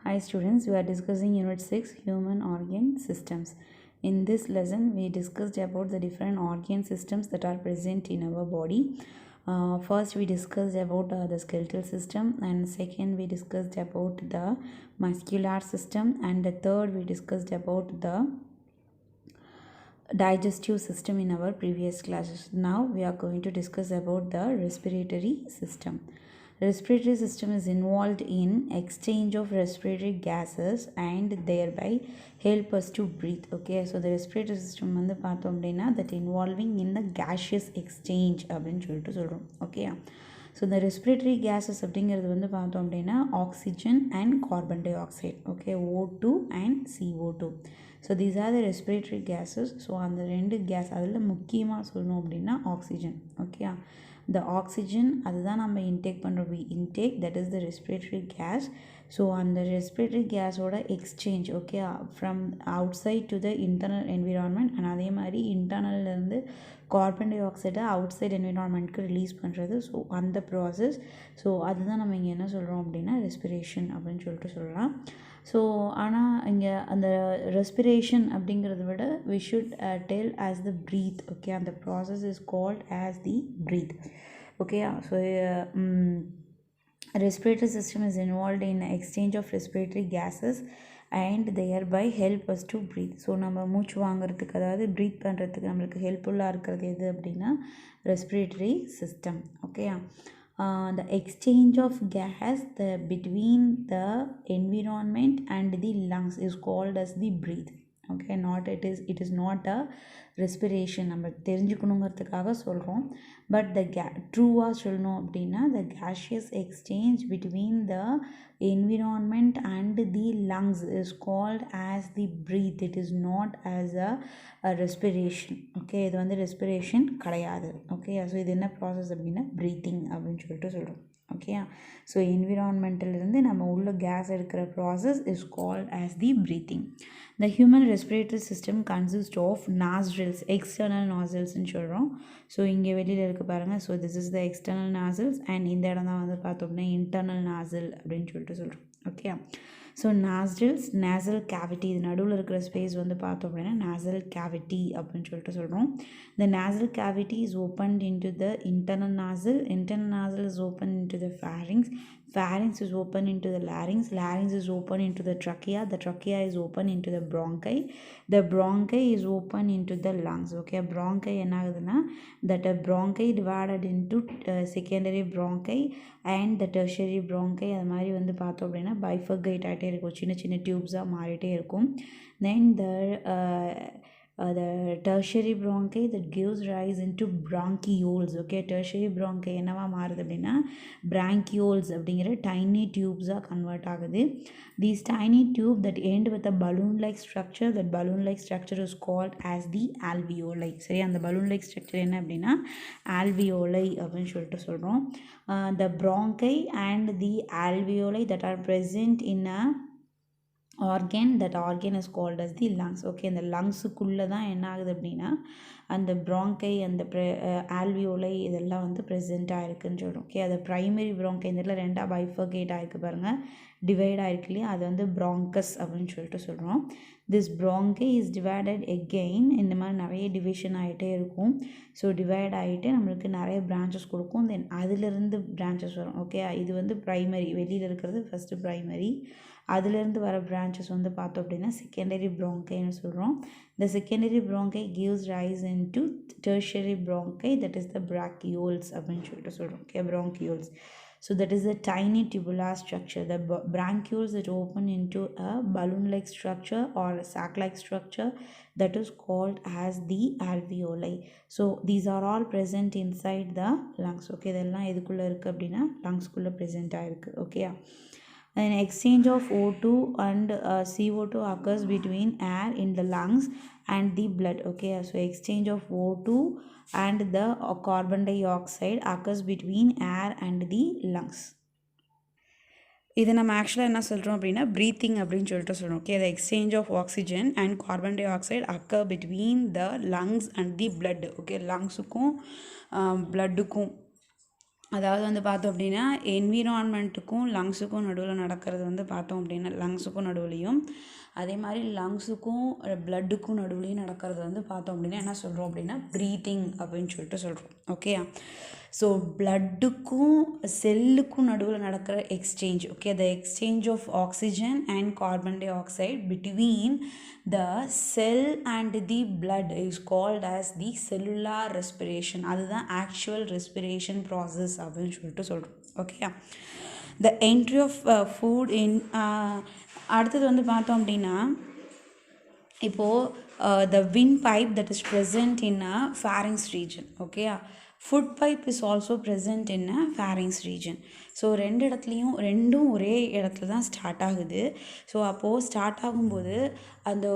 Hi students, we are discussing Unit 6 Human Organ Systems. In this lesson, we discussed about the different organ systems that are present in our body. First, we discussed about the skeletal system, and second, we discussed about the muscular system, and the third, we discussed about the digestive system in our previous classes. Now, we are going to discuss about the respiratory system. Respiratory system is involved in exchange of respiratory gases and thereby help us to breathe. Okay, so the respiratory system வந்து பார்த்தோம் அப்படின்னா that involving in the gaseous exchange அப்படின்னு சொல்லிட்டு சொல்கிறோம். Okay, so இந்த respiratory gases அப்படிங்கிறது வந்து பார்த்தோம் அப்படின்னா oxygen and carbon dioxide. Okay, O2 and CO2. So these are the respiratory gases. So அந்த ரெண்டு கேஸ் அதில் முக்கியமாக சொல்லணும் அப்படின்னா ஆக்சிஜன். ஓகே, the oxygen அதுதான் நம்ம இன்டேக் பண்ணுறோம். we intake, that is the respiratory gas. So அந்த ரெஸ்பிரேட்டரி கேஸோட exchange okay from outside to the internal environment and அதே மாதிரி இன்டர்னல்லேருந்து கார்பன் டை ஆக்சைடை அவுட் சைட் என்விரான்மெண்ட்க்கு ரிலீஸ் பண்ணுறது. ஸோ அந்த ப்ராசஸ், ஸோ அதுதான் நம்ம இங்கே என்ன சொல்கிறோம் அப்படின்னா ரெஸ்பிரேஷன் அப்படின்னு சொல்லிட்டு சொல்லலாம். ஸோ ஆனால் இங்கே அந்த ரெஸ்பிரேஷன் அப்படிங்கிறத விட we should tell as the breathe. Okay, அந்த process is called as the breathe. Okay, so respiratory system is involved in exchange of respiratory gases and thereby help us to breathe. So நம்ம மூச்சு வாங்குறதுக்கு அதாவது breath பண்ணுறதுக்கு நம்மளுக்கு ஹெல்ப்ஃபுல்லாக இருக்கிறது எது அப்படின்னா respiratory system. Okay, the exchange of gas between the environment and the lungs is called as the breathe. Okay, not it is not a respiration. நம்ம தெரிஞ்சுக்கணுங்கிறதுக்காக சொல்கிறோம். பட் ட்ரூவாக சொல்லணும் அப்படின்னா the gaseous exchange between the environment and the lungs is called as the breathe. It is not as a respiration. Okay, இது வந்து respiration கிடையாது. Okay, so இது என்ன process அப்படின்னா ப்ரீத்திங் அப்படின்னு சொல்லிட்டு சொல்கிறோம். ஓகே, ஸோ என்விரான்மெண்ட்டிலிருந்து நம்ம உள்ள கேஸ் எடுக்கிற process is called as the breathing. The human respiratory system consists of nostrils, external nostrils ன்னு சொல்கிறோம். ஸோ இங்கே வெளியில் இருக்க பாருங்கள். So this is the external nozzles and இந்த இடம் தான் வந்து பார்த்தோம்னா இன்டர்னல் நாசில் அப்படின்னு சொல்லிட்டு சொல்கிறோம். Okay, so nostrils nasal cavity, இது நடுவில் இருக்கிற ஸ்பேஸ் வந்து பார்த்தோம் அப்படின்னா நேசல் கேவிட்டி அப்படின்னு சொல்லிட்டு சொல்கிறோம். இந்த nasal cavity is opened into the internal nozzle, internal nozzle is open into the pharynx, pharynx is open into the larynx, larynx is open into the trachea is open into the bronchi is open into the lungs. Okay, bronchi என்ன ஆகுதுன்னா that a bronchi divided into secondary bronchi and the tertiary bronchi. அது மாதிரி வந்து பார்த்தோம் அப்படின்னா bifurcate ஆகிட்டே இருக்கும், சின்ன சின்ன டியூப்ஸாக மாறிட்டே இருக்கும். Then the tertiary bronchi that gives rise into bronchioles. Okay, tertiary bronchi என்னவா மாறுது அப்படின்னா bronchioles அப்படிங்கிற tiny tubes-ஆக கன்வெர்ட் ஆகுது. These tiny tube that end with a balloon-like structure, that balloon-like structure is called as the alveoli. சரி, அந்த balloon-like structure என்ன அப்படின்னா alveoli அப்படின்னு சொல்லிட்டு சொல்கிறோம். The bronchi and the alveoli that are present in a organ, that organ is called as the lungs. Okay, இந்த லங்ஸுக்குள்ளே தான் என்ன ஆகுது அப்படின்னா அந்த bronchi அந்த alveoli இதெல்லாம் வந்து ப்ரெசென்ட்டாக இருக்குன்னு சொல்கிறோம். ஓகே, அது ப்ரைமரி bronchi இந்த இடத்துல ரெண்டாக பைஃபர்கேட் ஆகிருக்கு பாருங்கள், டிவைட் ஆகிருக்கு இல்லையா, அது வந்து bronchus அப்படின்னு சொல்லிட்டு சொல்கிறோம். This bronchi is divided again, இந்த மாதிரி நிறைய டிவிஷன் ஆகிட்டே இருக்கும். ஸோ டிவைட் ஆகிட்டு நம்மளுக்கு நிறைய பிரான்ச்சஸ் கொடுக்கும். தென் அதிலிருந்து பிரான்ச்சஸ் வரும். ஓகே, இது வந்து ப்ரைமரி, வெளியில் இருக்கிறது ஃபஸ்ட்டு ப்ரைமரி, அதிலிருந்து வர பிரான்ச்சஸ் வந்து பார்த்தோம் அப்படின்னா செகண்டரி bronchiன்னு சொல்கிறோம். The secondary bronchi gives rise into tertiary bronchi, that is the brachioles அப்படின்னு சொல்லிட்டு சொல்கிறோம். Okay, bronchioles. So that is the tiny tubular structure. The bronchioles that open into a balloon-like structure or a sac-like structure, that is called as the alveoli. So these are all present inside the lungs. Okay, இதெல்லாம் எதுக்குள்ளே இருக்குது அப்படின்னா லங்ஸ்குள்ளே ப்ரெசென்ட்டாக இருக்குது. Okay, an exchange of O2 and CO2 occurs between air in the lungs and the blood. Okay, so exchange of O2 and the carbon dioxide occurs between air and the lungs. இதை நம்ம ஆக்சுவலாக என்ன சொல்கிறோம் அப்படின்னா breathing அப்படின்னு சொல்லிட்டு சொல்கிறோம். Okay, the exchange of oxygen and carbon dioxide occur between the lungs and the blood. Okay, லங்ஸுக்கும் பிளட்டுக்கும் அதாவது வந்து பார்த்தோம் அப்படின்னா என்விரான்மெண்ட்டுக்கும் லங்ஸுக்கும் நடுவில் நடக்கிறது வந்து பார்த்தோம் அப்படின்னா லங்ஸுக்கும் நடுவுலையும் அதே மாதிரி லங்ஸுக்கும் ப்ளட்டுக்கும் நடுவுலையும் நடக்கிறது வந்து பார்த்தோம் அப்படின்னா என்ன சொல்கிறோம் அப்படின்னா ப்ரீத்திங் அப்படின்னு சொல்லிட்டு சொல்கிறோம். ஓகே, ஸோ ப்ளட்டுக்கும் செல்லுக்கும் நடுவில் நடக்கிற exchange. Okay, the exchange of oxygen and carbon dioxide between the cell and the blood is called as the cellular respiration. அதுதான் ஆக்சுவல் ரெஸ்பிரேஷன் ப்ராசஸ் அப்படின்னு சொல்லிட்டு சொல்கிறோம். Okay, the entry of food in அடுத்தது வந்து பார்த்தோம் அப்படின்னா இப்போது the wind pipe that is present in a pharynx region. Okay, food pipe is also present in a pharynx region. So ரெண்டும் ஒரே இடத்துல தான் ஸ்டார்ட் ஆகுது. ஸோ அப்போது ஸ்டார்ட் ஆகும்போது அந்த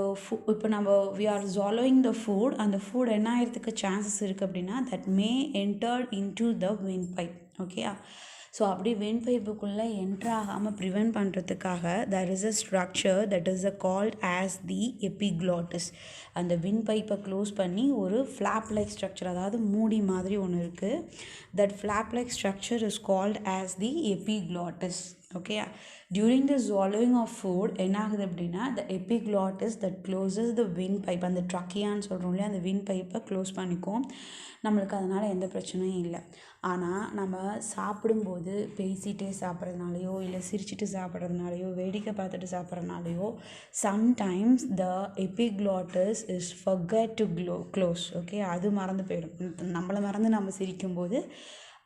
இப்போ நம்ம we are swallowing the food, அந்த ஃபுட் என்ன ஆகிறதுக்கு சான்சஸ் இருக்குது அப்படின்னா that may entered into the wind pipe. Okay, so அப்படி விண்ட் பைப்புக்குள்ளே என்ட்ரு ஆகாமல் ப்ரிவென்ட் பண்ணுறதுக்காக there is a structure that is called as the epiglottis. அந்த விண்ட் பைப்பை க்ளோஸ் பண்ணி ஒரு ஃப்ளாப் லைக் ஸ்ட்ரக்சர், அதாவது மூடி மாதிரி ஒன்று இருக்குது. that flap like structure is called as the epiglottis. Okay, during the swallowing of food என்ன ஆகுது அப்படின்னா the epiglottis that closes the wind pipe, அந்த ட்ரக்கியான்னு சொல்கிறோம் இல்லையா, அந்த விண்ட் பைப்பை க்ளோஸ் பண்ணிக்கும். நம்மளுக்கு அதனால் எந்த பிரச்சனையும் இல்லை. ஆனால் நம்ம சாப்பிடும்போது பேசிகிட்டே சாப்பிட்றதுனாலையோ இல்லை சிரிச்சிட்டு சாப்பிட்றதுனாலையோ வேடிக்கை பார்த்துட்டு சாப்பிட்றதுனாலையோ sometimes the epiglottis is forget to close. Okay, அது மறந்து போயிடும். நம்மளை மறந்து நம்ம சிரிக்கும்போது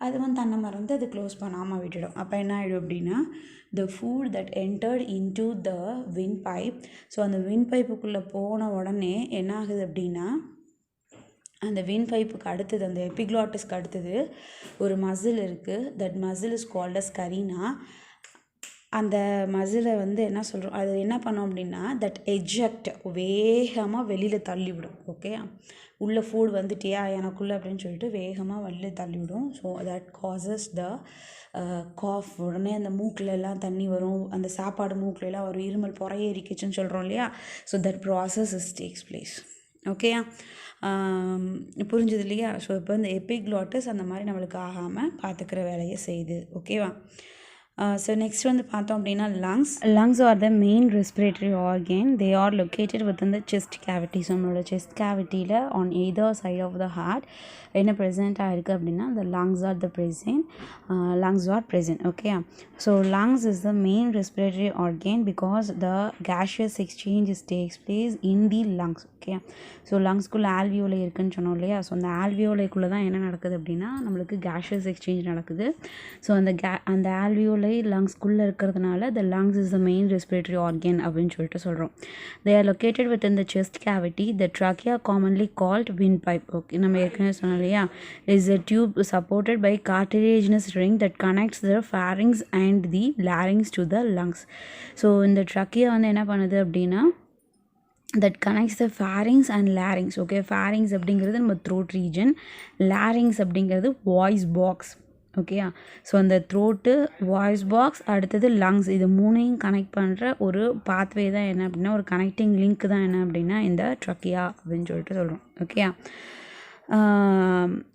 அது வந்து தன்னை மறந்து அது க்ளோஸ் பண்ணாமல் விட்டுடும். அப்போ என்ன ஆகிடும் அப்படின்னா the food that entered into the wind pipe, so அந்த விண்ட் பைப்புக்குள்ளே போன உடனே என்ன ஆகுது அப்படின்னா அந்த விண்ட் பைப்புக்கு அடுத்தது அந்த எபிக்ளாட்டஸ்க்கு அடுத்தது ஒரு மசில் இருக்குது. That muscle is called as கரீனா. அந்த மசிலை வந்து என்ன சொல்கிறோம், அது என்ன பண்ணோம் அப்படின்னா தட் எஜெக்ட், வேகமாக வெளியில் தள்ளிவிடும். ஓகே, உள்ள ஃபுட் வந்துட்டியா எனக்குள்ளே அப்படின்னு சொல்லிட்டு வேகமாக வெளியில் தள்ளிவிடும். So that causes the cough. உடனே அந்த மூக்கிலெல்லாம் தண்ணி வரும், அந்த சாப்பாடு மூக்கிலெல்லாம் ஒரு இருமல் பொறையேறிக்கிச்சுன்னு சொல்கிறோம் இல்லையா. So that process is takes place. ஓகேயா, புரிஞ்சது இல்லையா. ஸோ இப்போ இந்த எபிக்ளாட்டஸ் அந்த மாதிரி நம்மளுக்கு ஆகாமல் பார்த்துக்கிற வேலையை செய்யுது. ஓகேவா. ஸோ நெக்ஸ்ட் வந்து பார்த்தோம் அப்படின்னா lungs are the main respiratory organ. They are located within the chest cavity. So நம்மளோட செஸ்ட் கேவிட்டியில் on either side of the heart என்ன ப்ரெசென்ட் ஆகிருக்கு அப்படின்னா the lungs are present. Okay, so lungs is the main respiratory organ because the gaseous exchange takes place in the lungs. Okay, so லங்ஸ்குள்ளே alveoli இருக்குதுன்னு சொன்னோம் இல்லையா. So அந்த ஆல்வியோலைக்குள்ளே தான் என்ன நடக்குது அப்படின்னா நம்மளுக்கு gaseous exchange நடக்குது. ஸோ அந்த ஆல்வியோலை லங்ஸ்குள்ளே இருக்கிறதுனால the lungs is the main respiratory organ அப்படின்னு சொல்லிட்டு சொல்கிறோம். They are located within the chest cavity. The trachea, commonly called windpipe, okay நம்ம ஏற்கனவே சொன்னோம் இல்லையா, is a tube supported by cartilaginous ring that connects the pharynx and the larynx to the lungs. So இந்த trachea வந்து என்ன பண்ணுது அப்படின்னா that connects the pharynx and larynx. Okay, pharynx அப்படிங்கிறது நம்ம த்ரோட் ரீஜன், larynx அப்படிங்கிறது வாய்ஸ் பாக்ஸ். ஓகேயா, so அந்த த்ரோட்டு, வாய்ஸ் பாக்ஸ், அடுத்தது லங்ஸ், இது மூணையும் கனெக்ட் பண்ணுற ஒரு பாத்வே தான் என்ன அப்படின்னா ஒரு கனெக்டிங் லிங்க் தான் என்ன அப்படின்னா இந்த ட்ரக்கியா அப்படின்னு சொல்லிட்டு சொல்கிறோம். ஓகேயா,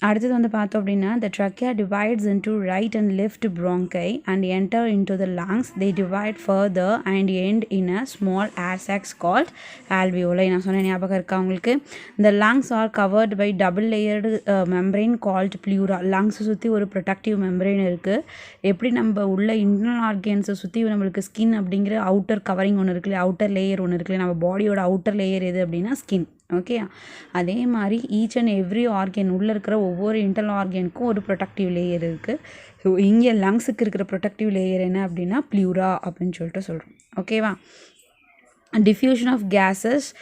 அடுத்தது வந்து பார்த்தோம் அப்படின்னா the trachea divides into right and left bronchi and enter into the lungs. They divide further and end in a small air sacs called alveoli. நான் சொன்ன ஞாபகம் இருக்கா உங்களுக்கு. The lungs are covered by double layered membrane called pleura. lungs சுற்றி ஒரு productive membrane இருக்குது. எப்படி நம்ம உள்ள இன்டர்னல் ஆர்கன்ஸை சுற்றி நம்மளுக்கு ஸ்கின் அப்படிங்கிற அவுட்டர் கவரிங் ஒன்று இருக்குல்ல, அவுட்டர் லேயர் ஒன்று இருக்குல்ல, நம்ம பாடியோட அவுட்டர் லேயர் எது அப்படின்னா ஸ்கின். ஓகே, அதே மாதிரி ஈச் அண்ட் எவ்ரி ஆர்கன் உள்ளே இருக்கிற ஒவ்வொரு இன்டர்னல் ஆர்கனுக்கும் ஒரு ப்ரொடக்டிவ் லேயர் இருக்குது. ஸோ இங்கே லங்ஸுக்கு இருக்கிற ப்ரொடக்டிவ் லேயர் என்ன அப்படின்னா ப்ளியூரா அப்படின்னு சொல்லிட்டு சொல்கிறோம். ஓகேவா. diffusion of gases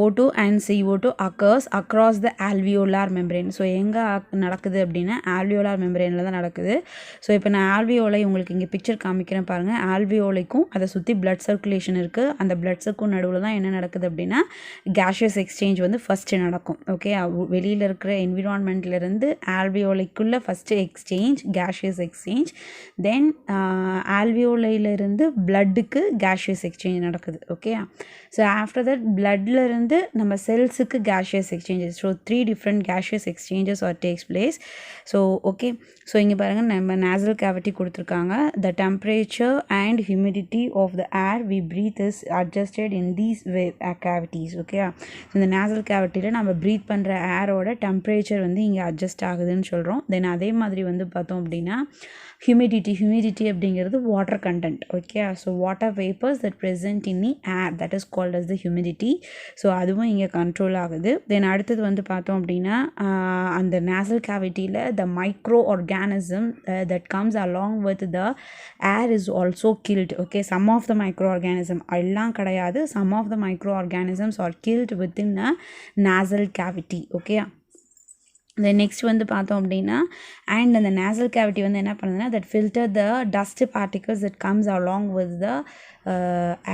O2 and CO2 occurs across the alveolar membrane. So எங்கே நடக்குது அப்படின்னா ஆல்வியோலார் மெம்பரேனில் தான் நடக்குது. ஸோ இப்போ நான் ஆல்வியோலை உங்களுக்கு இங்கே பிக்சர் காமிக்கிறேன் பாருங்கள். ஆல்வியோலைக்கும் அதை சுற்றி பிளட் சர்க்குலேஷன் இருக்குது. அந்த பிளட்ஸுக்கும் நடுவில் தான் என்ன நடக்குது அப்படின்னா gaseous exchange வந்து ஃபஸ்ட்டு நடக்கும். ஓகே, வெளியில் இருக்கிற என்விரான்மெண்ட்லேருந்து ஆல்வியோலைக்குள்ளே ஃபஸ்ட்டு எக்ஸ்சேஞ்ச், gaseous exchange. தென் ஆல்வியோலையிலேருந்து பிளட்டுக்கு gaseous exchange நடக்குது. ஓகே, ஸோ ஆஃப்டர் தட் பிளட்லேருந்து நம்ம செல்ஸுக்கு gaseous exchanges. So 3 different gaseous exchanges or takes place. So okay, so இங்கே பாருங்கள் நம்ம nasal cavity கொடுத்துருக்காங்க. The temperature and humidity of the air we breathe is adjusted in these cavities. Okay, so இந்த nasal cavityயில் நம்ம breath பண்ணுற ஏரோட temperature வந்து இங்கே adjust ஆகுதுன்னு சொல்கிறோம். தென் அதே மாதிரி வந்து பார்த்தோம் அப்படின்னா humidity அப்படிங்கிறது water content. Okay, so water vapours that present in the air that is called as the humidity. So அதுவும் இங்கே கண்ட்ரோல் ஆகுது. தென் அடுத்தது வந்து பார்த்தோம் அப்படின்னா அந்த nasal cavityயில் the micro organism that comes along with the air is also killed. Okay, some of the microorganism எல்லாம் கிடையாது, some of the microorganisms are killed within a nasal cavity. Okay, then next வந்து பார்த்தோம் அப்படின்னா and அந்த nasal cavity வந்து என்ன பண்ணுதுன்னா that filter the dust particles that comes along with the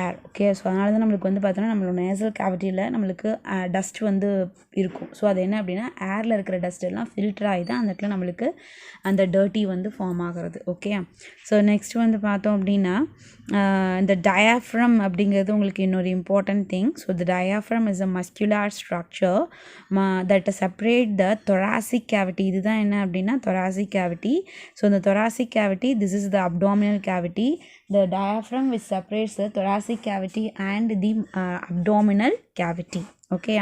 air. Okay, so அதனால தான் நம்மளுக்கு வந்து பார்த்தோன்னா நம்மளோட nasal cavityயில் நம்மளுக்கு டஸ்ட் வந்து இருக்கும். ஸோ அது என்ன அப்படின்னா ஏரில் இருக்கிற டஸ்ட் எல்லாம் ஃபில்டர் ஆகி தான் அந்த இடத்துல நம்மளுக்கு அந்த டர்ட்டி வந்து ஃபார்ம் ஆகிறது. ஓகே, ஸோ நெக்ஸ்ட் வந்து பார்த்தோம் அப்படின்னா இந்த டயாஃப்ரம் அப்படிங்கிறது உங்களுக்கு இன்னொரு important thing. So the diaphragm is a muscular structure that separate the thoracic cavity. இதுதான் என்ன அப்படின்னா thoracic cavity. ஸோ இந்த thoracic cavity, this is the abdominal cavity. The diaphragm which separates the thoracic cavity and the abdominal cavity. Okay,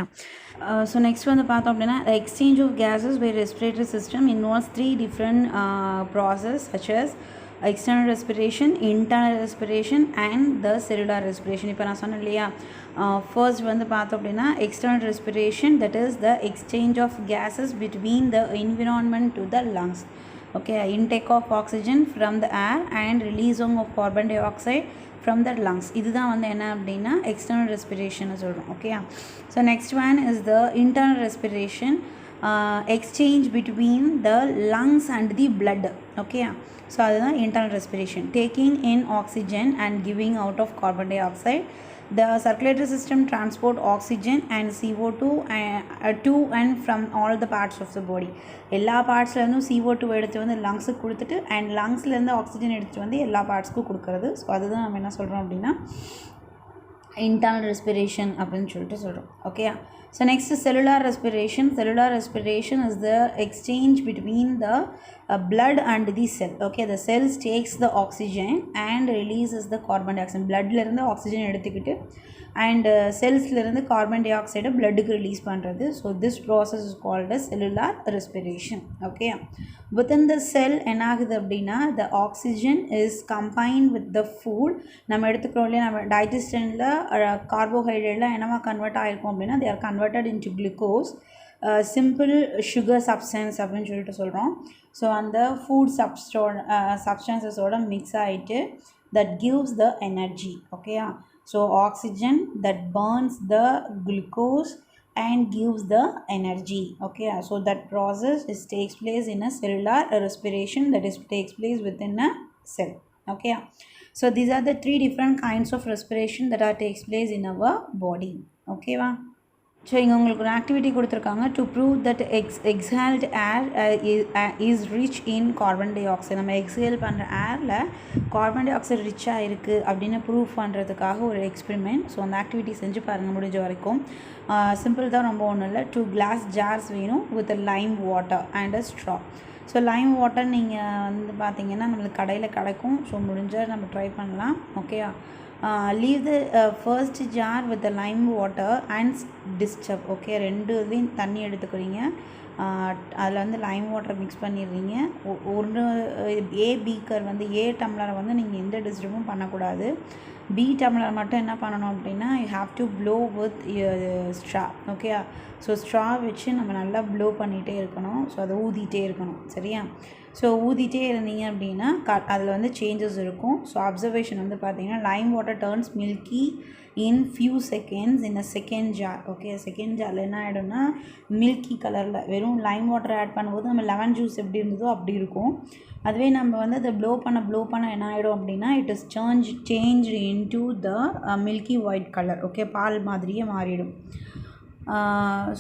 so next வந்து பார்த்தோம் அப்படின்னா the exchange of gases by respiratory system involves 3 different process such as external respiration, internal respiration and the cellular respiration. இப்போ நான் சொன்னேன் இல்லையா, first வந்து பார்த்தோம் அப்படின்னா external respiration, that is the exchange of gases between the environment to the lungs. Okay, intake of oxygen from the air and releasing of carbon dioxide from the lungs. இதுதான் வந்து என்ன அப்படின்னா external respiration சொல்கிறோம். Okay, so next one is the internal respiration, exchange between the lungs and the blood. Okay, so அதுதான் internal respiration, taking in oxygen and giving out of carbon dioxide. The circulatory system transport oxygen and CO2 to and from all the parts of the body. எல்லா பார்ட்ஸ்லேருந்தும் CO2 எடுத்து வந்து லங்ஸுக்கு கொடுத்துட்டு and லங்ஸ்லேருந்து oxygen எடுத்துகிட்டு வந்து எல்லா பார்ட்ஸ்க்கும் கொடுக்குறது. So அதுதான் நம்ம என்ன சொல்கிறோம் அப்படின்னா internal respiration அப்படின்னு சொல்லிட்டு சொல்கிறோம். Okay, so next cellular respiration. Cellular respiration is the exchange between the blood and the cell. Okay, the cells takes the oxygen and releases the carbon dioxide. bloodலேருந்து ஆக்சிஜன் எடுத்துக்கிட்டு அண்ட் செல்ஸ்லேருந்து carbon டை ஆக்சைடை பிளட்டுக்கு release பண்ணுறது. So this process is called as cellular respiration. Okay, within the cell என்ன ஆகுது அப்படின்னா the oxygen is combined with the food. நம்ம எடுத்துக்கிறோம் இல்லையா, நம்ம டைஜஸ்டனில் கார்போஹைட்ரேட்லாம் என்னவா கன்வெர்ட் ஆகிருக்கும் அப்படின்னா they are converted into glucose, simple sugar substance அப்படின்னு சொல்லிட்டு சொல்கிறோம். ஸோ அந்த ஃபுட் சப்ஸ்டன்சஸோட மிக்ஸ் ஆகிட்டு that gives the energy. Okay, so oxygen that burns the glucose and gives the energy. Okay, so that process takes place in a cellular respiration, that is takes place within a cell. Okay, so these are the 3 different kinds of respiration that are takes place in our body. Okay va. So இங்கே உங்களுக்கு ஒரு activity கொடுத்துருக்காங்க to prove that exalt air is rich in carbon di oxide. நம்ம exhale பண்ணுற ஏரில் carbon di oxide ரிச்சாக இருக்குது அப்படின்னு ப்ரூவ் பண்ணுறதுக்காக ஒரு எக்ஸ்பெரிமெண்ட். ஸோ அந்த ஆக்டிவிட்டி செஞ்சு பாருங்கள் முடிஞ்ச வரைக்கும். சிம்பிள் தான், ரொம்ப ஒன்றும் இல்லை. 2 glass ஜார்ஸ் வேணும் with Lime water and a straw. So Lime water நீங்கள் வந்து பார்த்தீங்கன்னா நம்மளுக்கு கடையில் கிடைக்கும். ஸோ முடிஞ்சால் நம்ம ட்ரை பண்ணலாம். Okay, leave the first jar with the lime water and disturb. Okay, 2 இதுலேயும் தண்ணி எடுத்துக்கிறீங்க, அதில் வந்து லைம் வாட்டர் மிக்ஸ் பண்ணிடுறீங்க. ஒரு ஏ பீக்கர் வந்து ஏ டம்ளரை வந்து நீங்கள் எந்த டிஸ்டர்பும் பண்ணக்கூடாது. பி டம்ளர் மட்டும் என்ன பண்ணணும் அப்படின்னா you have to flow with straw. Okay, so straw வச்சு நம்ம நல்லா ப்ளோ பண்ணிகிட்டே இருக்கணும். ஸோ அதை ஊதிகிட்டே இருக்கணும். சரியா? ஸோ ஊதிகிட்டே இருந்தீங்க அப்படின்னா அதில் வந்து சேஞ்சஸ் இருக்கும். ஸோ அப்சர்வேஷன் வந்து பார்த்தீங்கன்னா lime water turns milky in few seconds in a second jar. Okay, second ஜாரில் என்ன ஆகிடும்னா மில்கி கலரில் வெறும் லைம் வாட்டர் ஆட் பண்ணும்போது நம்ம லெமன் ஜூஸ் எப்படி இருந்ததோ அப்படி இருக்கும். அதுவே நம்ம வந்து அதை ப்ளோ பண்ண என்ன ஆகிடும் அப்படின்னா it is change into the milky white colour. Okay, பால் மாதிரியே மாறிடும்.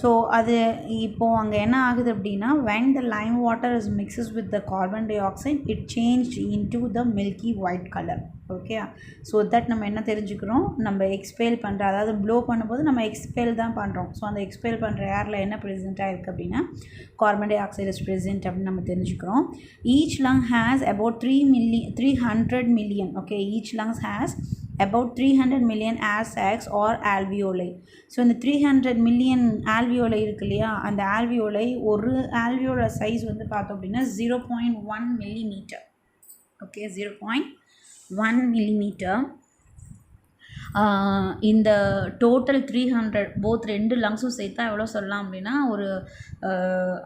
ஸோ அது இப்போது அங்கே என்ன ஆகுது அப்படின்னா when the lime water is mixes with the carbon dioxide it changed into the milky white color. Okay, so that நம்ம என்ன தெரிஞ்சுக்கிறோம், நம்ம எக்ஸ்பேல் பண்ணுற, அதாவது ப்ளோ பண்ணும்போது நம்ம எக்ஸ்பேல் தான் பண்ணுறோம். ஸோ அந்த எக்ஸ்பேல் பண்ணுற ஏரில் என்ன ப்ரெசென்ட்டாக இருக்குது அப்படின்னா carbon di oxide is present அப்படின்னு நம்ம தெரிஞ்சுக்கிறோம். Each lung has about 300 million. Okay, each lungs has about 300 million air sacs or alveoli. So இந்த 300 million alveoli இருக்கு இல்லையா, அந்த alveoli ஒரு alveolar சைஸ் வந்து பார்த்தோம் அப்படின்னா 0.1 millimeter. Okay, 0.1 millimeter. இந்த டோட்டல் 300 போத் ரெண்டு லங்ஸும் சேர்த்தா எவ்வளோ சொல்லலாம் அப்படின்னா ஒரு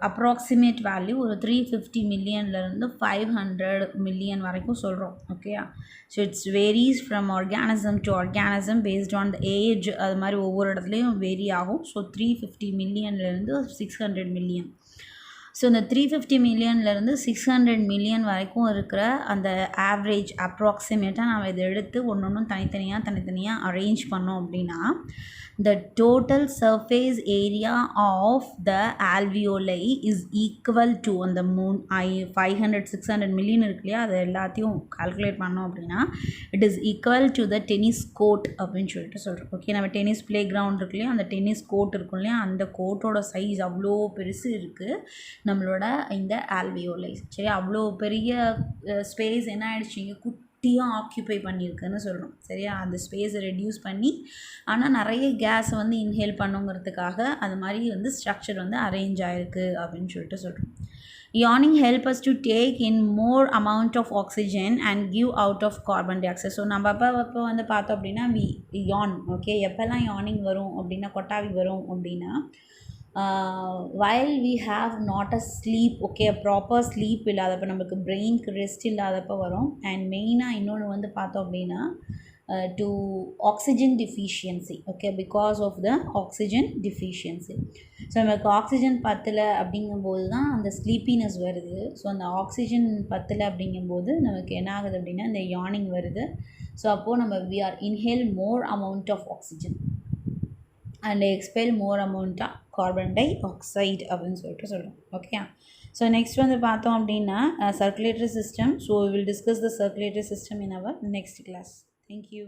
அப்ராக்சிமேட் வேல்யூ ஒரு 350 மில்லியன்லேருந்து 500 மில்லியன் வரைக்கும் சொல்கிறோம். Okay, so it's varies from organism to organism based on the age, அது மாதிரி ஒவ்வொரு இடத்துலையும் வேரி ஆகும். So 350 மில்லியன்லேருந்து 600 million. ஸோ இந்த 350 மில்லியன்லேருந்து 600 மில்லியன் வரைக்கும் இருக்கிற அந்த ஆவரேஜ் அப்ராக்சிமேட்டாக நம்ம இதை எடுத்து ஒன்று தனித்தனியாக அரேஞ்ச் பண்ணோம் அப்படின்னா the total surface area of the alveoli is equal to அந்த 500-600 மில்லியன் இருக்கு இல்லையா, அது எல்லாத்தையும் கால்குலேட் பண்ணோம் அப்படின்னா it is equal to the tennis court அப்படின்னு சொல்லிட்டு சொல்கிறோம். ஓகே, நம்ம டென்னிஸ் ப்ளே கிரவுண்ட் இருக்கு இல்லையா, அந்த டென்னிஸ் கோர்ட் இருக்கும் இல்லையா, அந்த கோர்ட்டோட சைஸ் அவ்வளோ பெருசு இருக்குது நம்மளோட இந்த ஆல்வியோலை. சரி, அவ்வளோ பெரிய ஸ்பேஸ் என்ன ஆகிடுச்சு, இங்கே குட்டியாக ஆக்கியூபை பண்ணியிருக்குன்னு சொல்கிறோம். சரியா, அந்த ஸ்பேஸை ரெடியூஸ் பண்ணி ஆனால் நிறைய கேஸை வந்து இன்ஹேல் பண்ணுங்கிறதுக்காக அது மாதிரி வந்து ஸ்ட்ரக்சர் வந்து அரேஞ்ச் ஆகிருக்கு அப்படின்னு சொல்லிட்டு சொல்கிறோம். Yawning help us to take in more amount of oxygen and give out of carbon dioxide. So நம்ம அப்போ வந்து பார்த்தோம் அப்படின்னா யான். ஓகே, எப்போல்லாம் யானிங் வரும் அப்படின்னா, கொட்டாவி வரும் அப்படின்னா while we have not a sleep, okay, a proper sleep இல்லாதப்போ, நமக்கு பிரெயினுக்கு ரெஸ்ட் இல்லாதப்போ வரும். அண்ட் மெயினாக இன்னொன்று வந்து பார்த்தோம் அப்படின்னா to oxygen deficiency. Okay, because of the oxygen deficiency. So நமக்கு ஆக்சிஜன் பத்தலை அப்படிங்கும்போது தான் அந்த ஸ்லீப்பினஸ் வருது. ஸோ அந்த ஆக்சிஜன் பத்தலை அப்படிங்கும்போது நமக்கு என்ன ஆகுது அப்படின்னா இந்த யானிங் வருது. ஸோ அப்போது நம்ம we are inhale more amount of oxygen and expel more amount of carbon dioxide அப்படின்னு சொல்லிட்டு சொல்கிறோம். ஓகே, ஸோ நெக்ஸ்ட் வந்து பார்த்தோம் அப்படின்னா circulatory system. So we will discuss the circulatory system in our next class. Thank you.